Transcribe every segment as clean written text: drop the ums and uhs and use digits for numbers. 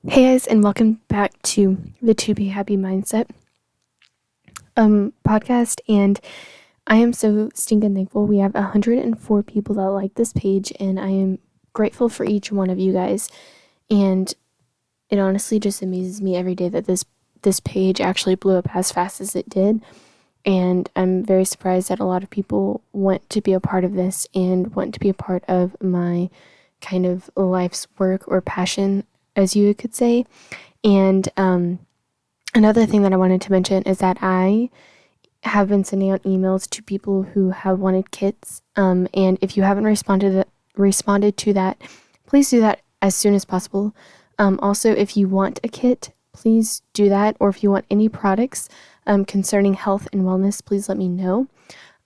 Hey guys, and welcome back to the To Be Happy Mindset podcast. And I am so stinking thankful. We have 104 people that like this page, and I am grateful for each one of you guys. And it honestly just amazes me every day that this page actually blew up as fast as it did. And I'm very surprised that a lot of people want to be a part of this and want to be a part of my kind of life's work or passion, as you could say. And another thing that I wanted to mention is that I have been sending out emails to people who have wanted kits. And if you haven't responded to that, please do that as soon as possible. Also, if you want a kit, please do that. Or if you want any products concerning health and wellness, please let me know.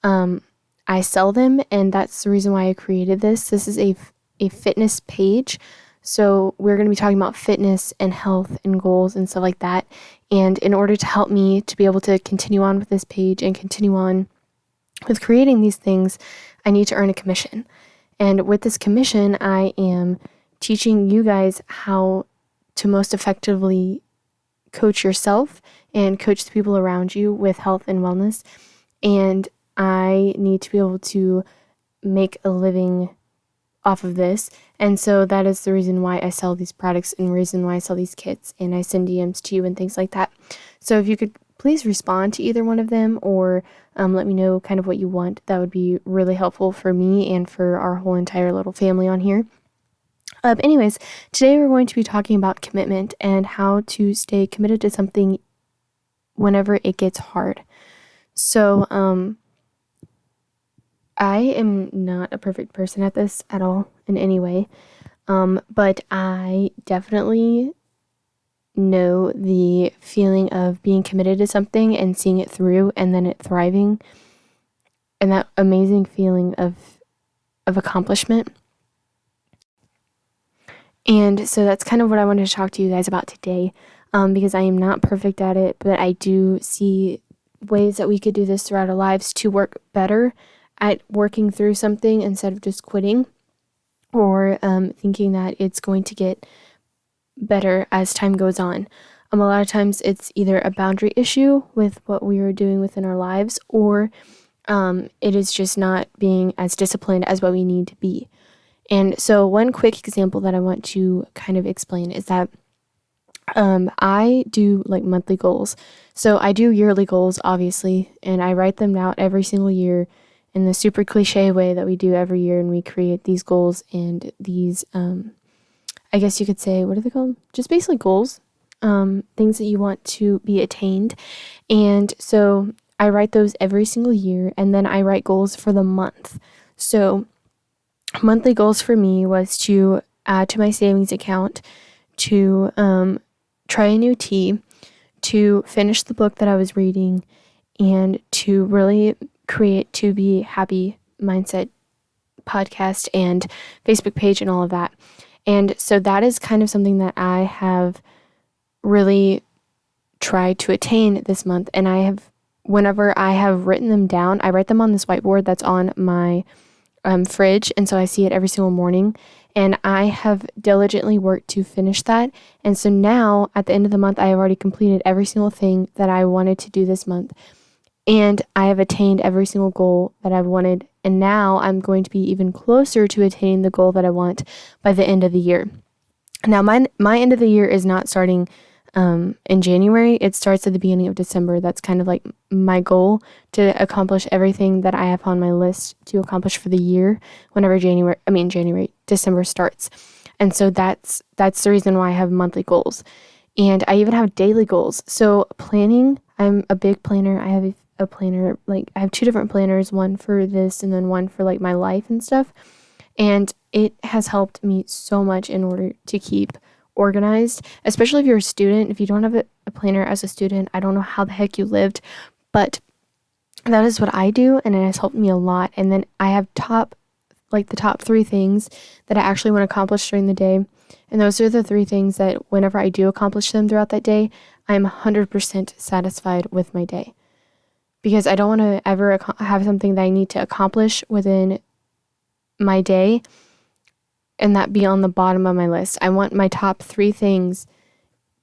I sell them, and that's the reason why I created this. This is a fitness page. So we're going to be talking about fitness and health and goals and stuff like that. And in order to help me to be able to continue on with this page and continue on with creating these things, I need to earn a commission. And with this commission, I am teaching you guys how to most effectively coach yourself and coach the people around you with health and wellness. And I need to be able to make a living off of this. And so that is the reason why I sell these products and the reason why I sell these kits, and I send DMs to you and things like that. So if you could please respond to either one of them, or let me know kind of what you want, that would be really helpful for me and for our whole entire little family on here. Anyways, today we're going to be talking about commitment and how to stay committed to something whenever it gets hard. So, I am not a perfect person at this at all in any way, but I definitely know the feeling of being committed to something and seeing it through and then it thriving, and that amazing feeling of accomplishment. And so that's kind of what I wanted to talk to you guys about today, because I am not perfect at it, but I do see ways that we could do this throughout our lives to work better at working through something instead of just quitting or thinking that it's going to get better as time goes on. A lot of times it's either a boundary issue with what we are doing within our lives, or it is just not being as disciplined as what we need to be. And so one quick example that I want to kind of explain is that I do like monthly goals. So I do yearly goals, obviously, and I write them out every single year in the super cliche way that we do every year, and we create these goals and these, I guess you could say, what are they called? Just basically goals, things that you want to be attained. And so I write those every single year, and then I write goals for the month. So monthly goals for me was to add to my savings account, to try a new tea, to finish the book that I was reading, and to really create To Be Happy Mindset podcast and Facebook page and all of that. And so that is kind of something that I have really tried to attain this month. And whenever I have written them down, I write them on this whiteboard that's on my fridge. And so I see it every single morning. And I have diligently worked to finish that. And so now at the end of the month, I have already completed every single thing that I wanted to do this month. And I have attained every single goal that I've wanted. And now I'm going to be even closer to attaining the goal that I want by the end of the year. Now, my end of the year is not starting in January. It starts at the beginning of December. That's kind of like my goal, to accomplish everything that I have on my list to accomplish for the year whenever December starts. And so that's the reason why I have monthly goals. And I even have daily goals. So planning, I'm a big planner. I have a planner, like I have 2 different planners, one for this and then one for like my life and stuff. And it has helped me so much in order to keep organized, especially if you're a student. If you don't have a planner as a student, I don't know how the heck you lived, but that is what I do, and it has helped me a lot. And then I have the top 3 things that I actually want to accomplish during the day. And those are the 3 things that whenever I do accomplish them throughout that day, I'm 100% satisfied with my day. Because I don't want to ever have something that I need to accomplish within my day and that be on the bottom of my list. I want my top 3 things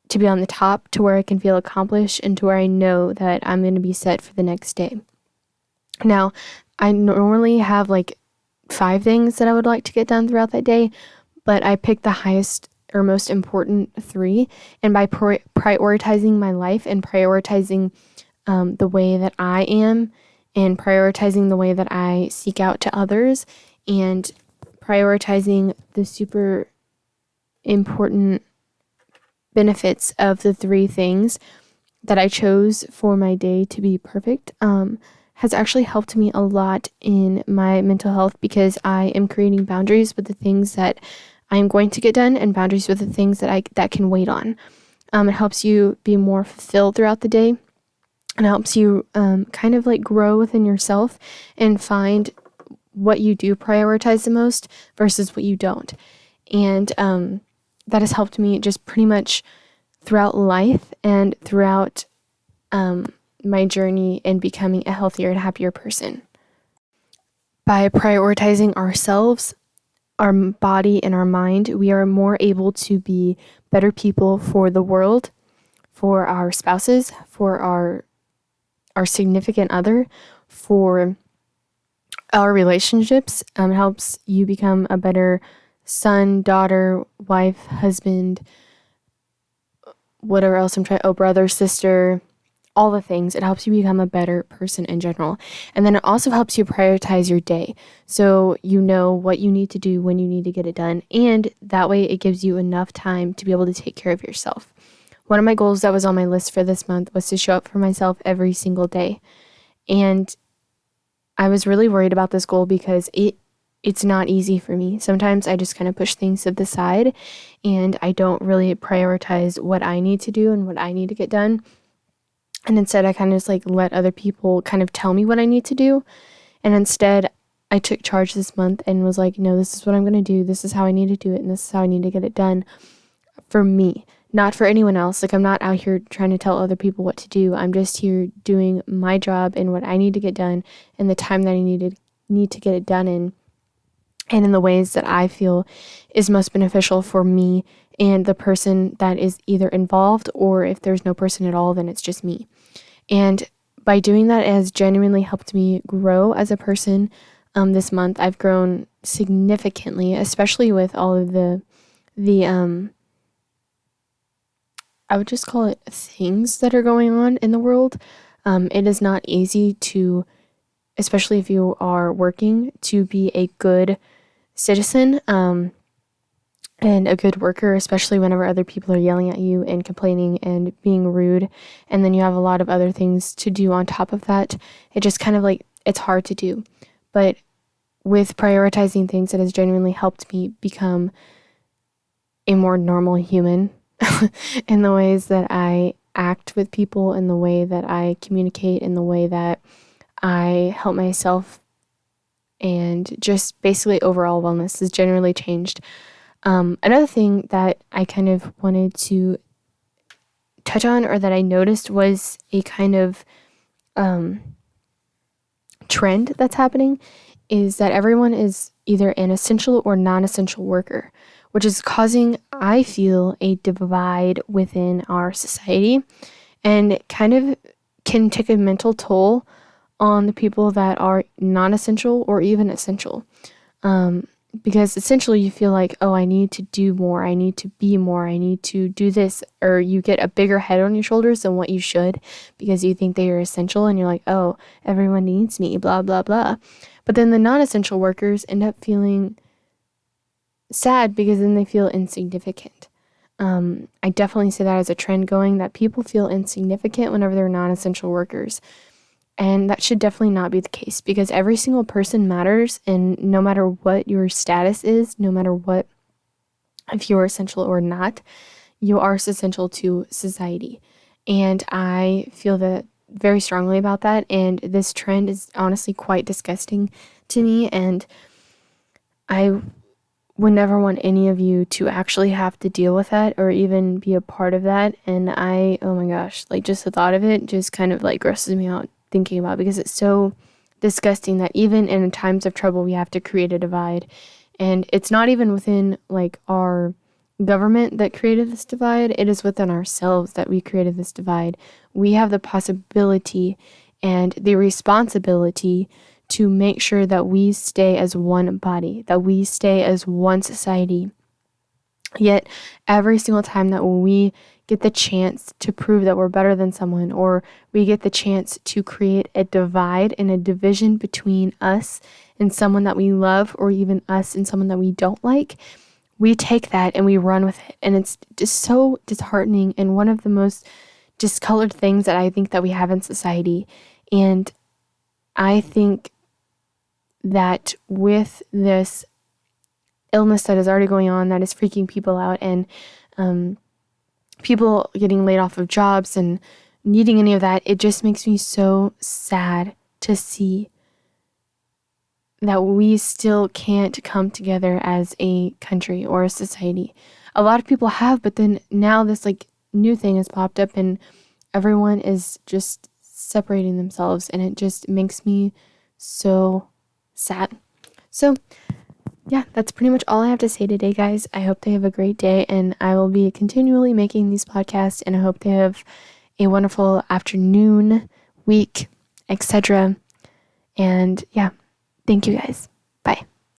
to be on the top, to where I can feel accomplished, and to where I know that I'm going to be set for the next day. Now, I normally have like 5 things that I would like to get done throughout that day, but I picked the highest or most important 3. And by prioritizing my life and prioritizing the way that I am, and prioritizing the way that I seek out to others, and prioritizing the super important benefits of the 3 things that I chose for my day to be perfect, has actually helped me a lot in my mental health, because I am creating boundaries with the things that I am going to get done and boundaries with the things that can wait on. It helps you be more fulfilled throughout the day, and helps you kind of like grow within yourself and find what you do prioritize the most versus what you don't. And that has helped me just pretty much throughout life and throughout my journey in becoming a healthier and happier person. By prioritizing ourselves, our body, and our mind, we are more able to be better people for the world, for our spouses, for our significant other, for our relationships. It helps you become a better son, daughter, wife, husband, whatever else brother, sister, all the things. It helps you become a better person in general. And then it also helps you prioritize your day. So you know what you need to do when you need to get it done. And that way it gives you enough time to be able to take care of yourself. One of my goals that was on my list for this month was to show up for myself every single day. And I was really worried about this goal because it's not easy for me. Sometimes I just kind of push things to the side and I don't really prioritize what I need to do and what I need to get done. And instead, I kind of just like let other people kind of tell me what I need to do. And instead, I took charge this month and was like, no, this is what I'm going to do. This is how I need to do it. And this is how I need to get it done for me, not for anyone else. Like, I'm not out here trying to tell other people what to do. I'm just here doing my job and what I need to get done and the time that I need to get it done in, and in the ways that I feel is most beneficial for me and the person that is either involved, or if there's no person at all, then it's just me. And by doing that, it has genuinely helped me grow as a person. This month, I've grown significantly, especially with all of the I would just call it things that are going on in the world. It is not easy to, especially if you are working, to be a good citizen and a good worker, especially whenever other people are yelling at you and complaining and being rude, and then you have a lot of other things to do on top of that. It just kind of like, it's hard to do. But with prioritizing things, it has genuinely helped me become a more normal human in the ways that I act with people, in the way that I communicate, in the way that I help myself, and just basically overall wellness has generally changed. Another thing that I kind of wanted to touch on, or that I noticed, was a kind of trend that's happening, is that everyone is either an essential or non-essential worker, which is causing, I feel, a divide within our society, and it kind of can take a mental toll on the people that are non-essential or even essential. Because essentially you feel like, oh, I need to do more, I need to be more, I need to do this, or you get a bigger head on your shoulders than what you should because you think they are essential, and you're like, oh, everyone needs me, blah, blah, blah. But then the non-essential workers end up feeling sad because then they feel insignificant. I definitely see that as a trend going, that people feel insignificant whenever they're non-essential workers. And that should definitely not be the case, because every single person matters, and no matter what your status is, no matter what, if you're essential or not, you are essential to society. And I feel that very strongly about that, and this trend is honestly quite disgusting to me, and I would never want any of you to actually have to deal with that or even be a part of that. And oh my gosh, like just the thought of it just kind of like grosses me out thinking about, because it's so disgusting that even in times of trouble we have to create a divide. And it's not even within like our government that created this divide. It is within ourselves that we created this divide. We have the possibility and the responsibility to make sure that we stay as one body, that we stay as one society. Yet every single time that we get the chance to prove that we're better than someone, or we get the chance to create a divide and a division between us and someone that we love, or even us and someone that we don't like, we take that and we run with it. And it's just so disheartening and one of the most discolored things that I think that we have in society. And I think that with this illness that is already going on, that is freaking people out, and people getting laid off of jobs and needing any of that, it just makes me so sad to see that we still can't come together as a country or a society. A lot of people have, but then now this new thing has popped up and everyone is just separating themselves, and it just makes me so sad. So yeah, that's pretty much all I have to say today, guys. I hope they have a great day, and I will be continually making these podcasts, and I hope they have a wonderful afternoon, week, etc. And yeah, thank you guys. Bye.